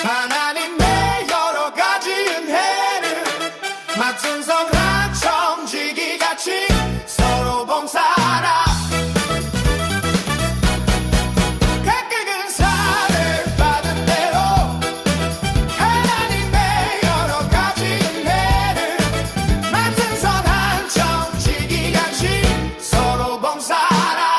하나님의 여러 가지 은혜를 맡은 선한 청지기같이 서로 봉사하라. 각각 은사를 받은 대로 하나님의 여러 가지 은혜를 맡은 선한 청지기같이 서로 봉사하라.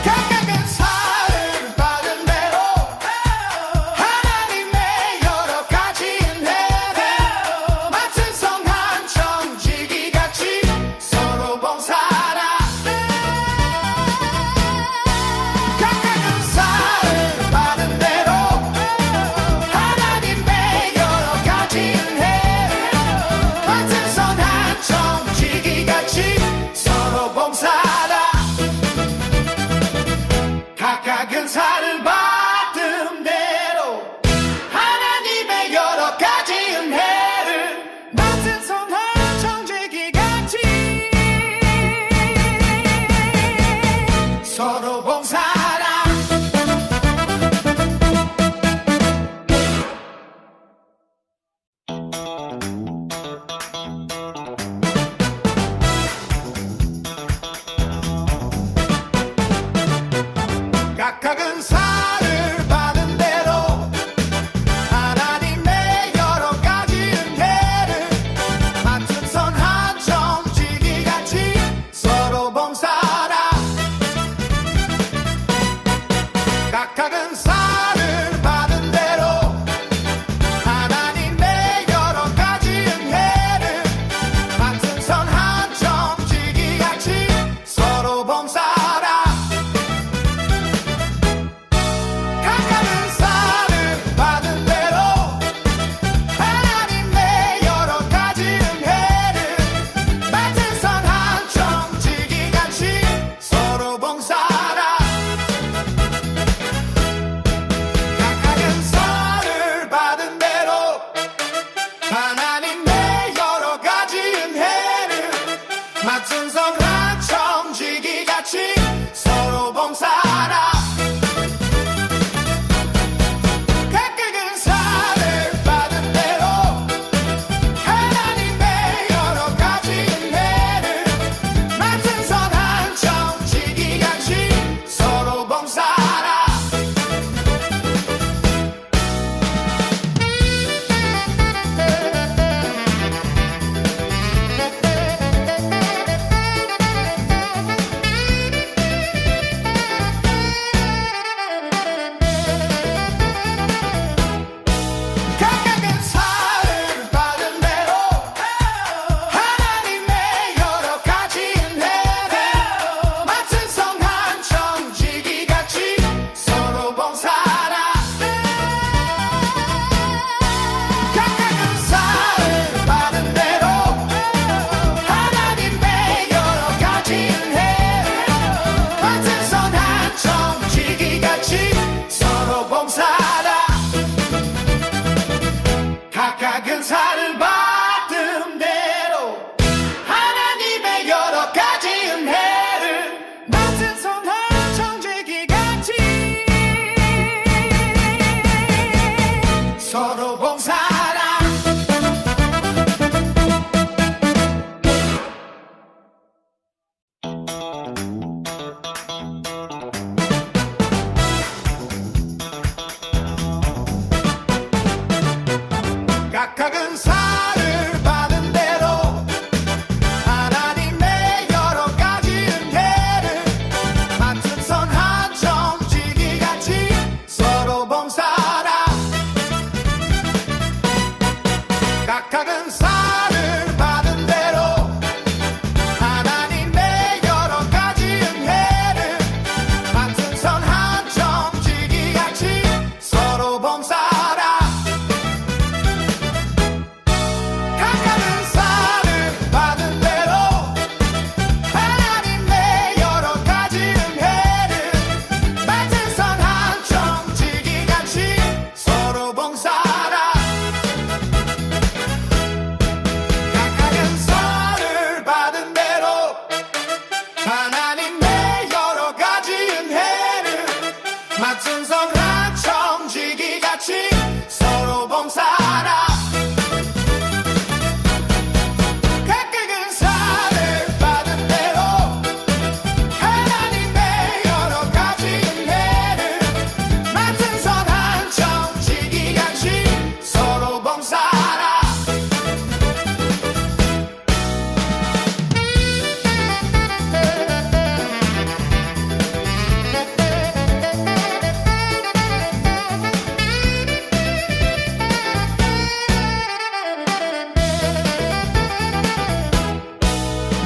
각각 은사를 받은 대로 하나님의 여러 가지 은혜를 맡은 선한 청지기같이 서로 봉사하라. 각각 은사를 받은 대로 하나님의 여러 가지 은혜를 맡은 선한 청지기같이 서로 봉사하라. 각각 은사를 받은 대로 하나님의 여러 가지 은혜를 맡은 선한 청지기같이 서로 봉사하라. 각각 은사를 받은 대로 하나님의 여러 가지 은혜를 맡은 선한 청지기같이 서로 봉사하라. 각각 은사를 받은 대로 하나님의 여러 가지 은혜를 맡은 선한 청지기같이 서로 봉사하라. 각각 은사를 받은 대로 하나님의 여러 가지 은혜를 맡은 선한 청지기같이 서로 봉사하라. 맡은 선한 청지기같이 서로 봉사하라. 각각 은사를 받은 대로 하나님의 여러 가지 은혜를 맡은 선한 청지기같이 서로 봉사하라.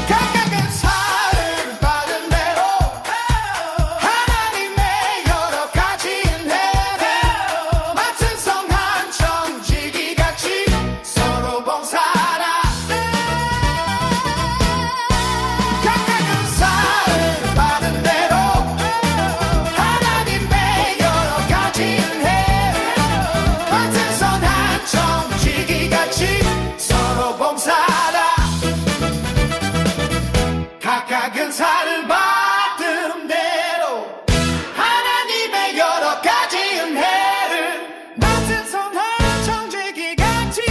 각각 은사를 받은 대로 하나님의 여러 가지 은혜를 맡은 선한 청지기같이 서로 봉사하라. 각각 은사를 받은 대로 하나님의 여러 가지 은혜를 맡은 선한 청지기같이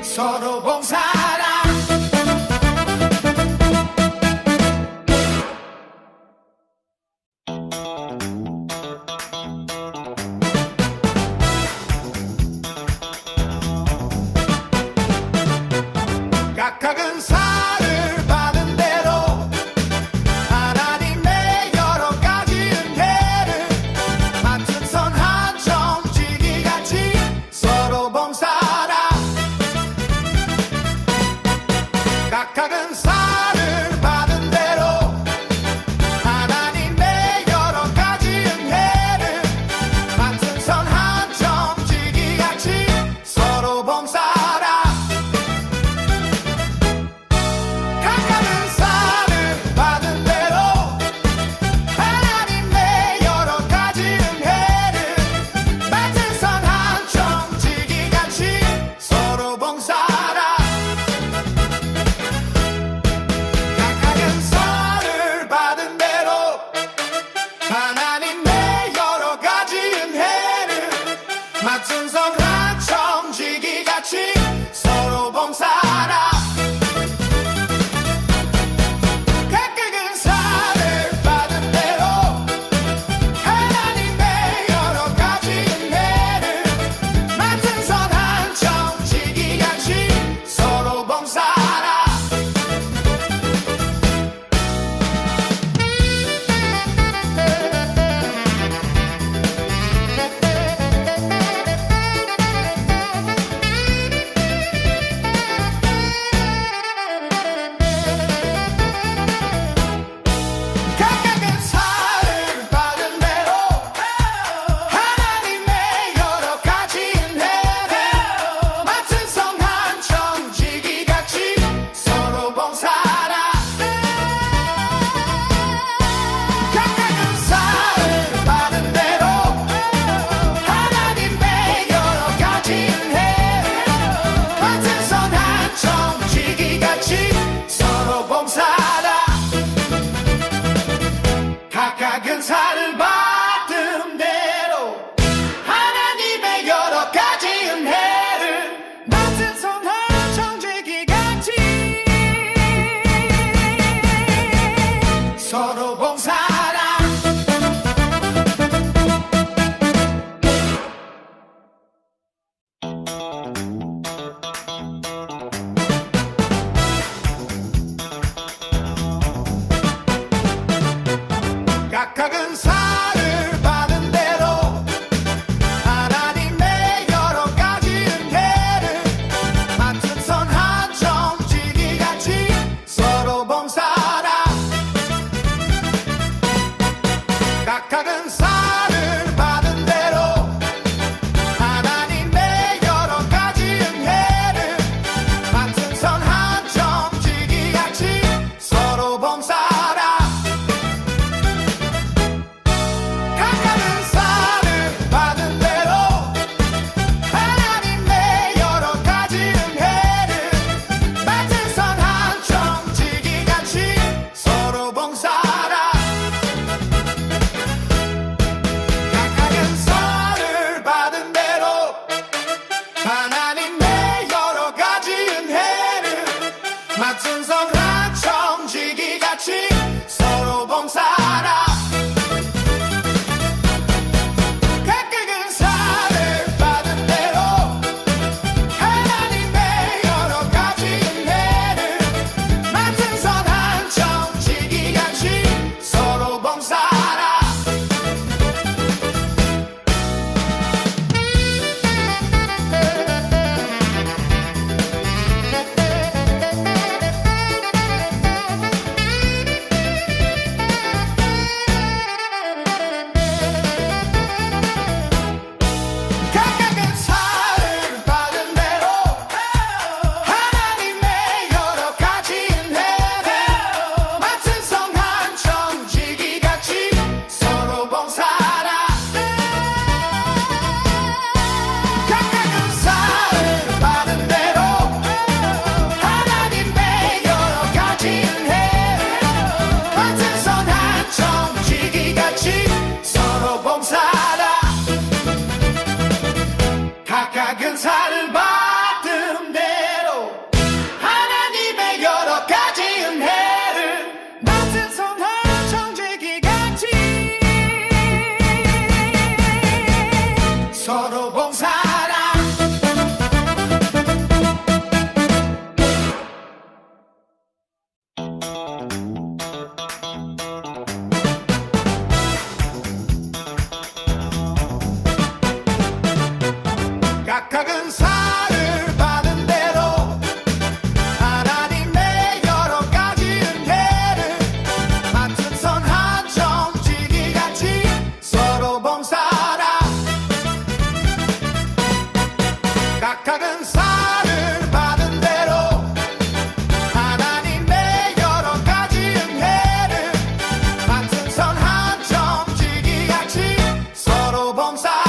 서로 봉사하라. 각각 은사를 받은 대로 하나님의 여러 가지 은혜를 맡은 선한 청지기같이 서로 봉사하라. 맡은 선한 청지기같이 서로 봉사하라. 각각 은사를 받은 대로 하나님의 여러 가지 은혜를 맡은 선한 청지기같이 서로 봉사하라. 각각 은사를 받은 대로 하나님의 여러 가지 은혜를 맡은 선한 청지기같이 서로 봉사하라. 각각 은사를 받은 대로 하나님의 여러 가지 은혜를 맡은 선한 청지기같이 서로 봉사하라. 각각 은사를 받은 대로 하나님의 여러 가지 은혜를 맡은 선한 청지기같이 서로 봉사하라. 봉사하라. 각각은 상을 받은 대로 하나님의 여러 가지 은혜를 맡은 선한 정직이같이 서로 봉사하라. 각각은 상을 받은 대로 하나님의 여러 가지 은혜를 맡은 선한 정직이같이 서로 봉사하라.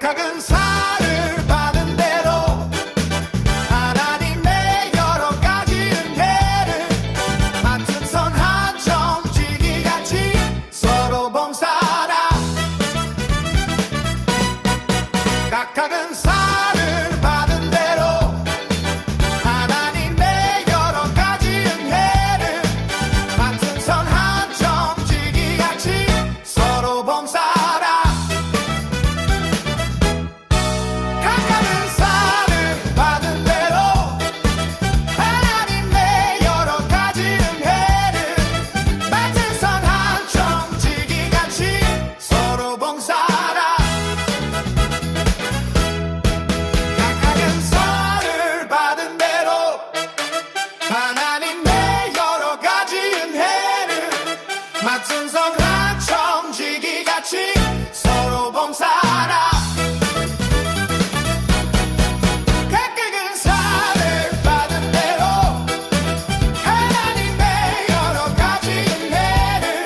각각은 상을 받은 대로 하나님의 여러 가지 은혜를 맡은 선한 청지기같이 서로 봉사하라. 각각은 상을 받은 대로 하나님의 여러 가지 은혜를 맡은 선한 청지기같이 서로 봉사하라. 각각은 상을 받은 대로 하나님의 여러 가지 은혜를 맡은 선한 청지기같이 서로 봉사하라. 각각은 상을 받은 대로 하나님의 여러 가지 은혜를 맡은 선한 청지기같이 서로 봉사하라. 각각은 상을 받은 대로 하나님의 여러 가지 은혜를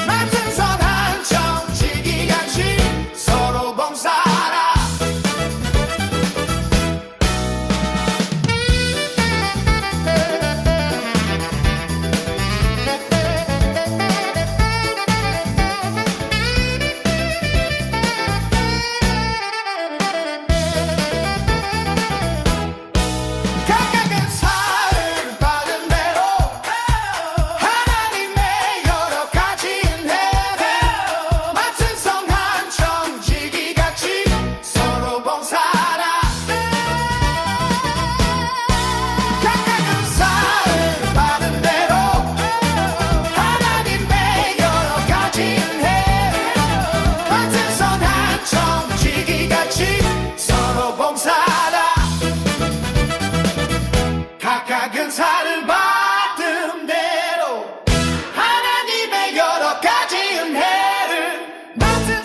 맡은 선한 청지기같이 서로 봉사하라. 각각은 상을 받은 대로 하나님의 여러 가지 은혜를 맡은 선한 청지기같이 서로 봉사하라. 각각은 상을 받은 대로 하나님의 여러 가지 은혜를 맡은 선한 청지기같이 서로 봉사하라. 각각은 상을 받은 대로 하나님의 여러 가지 은혜를 맡은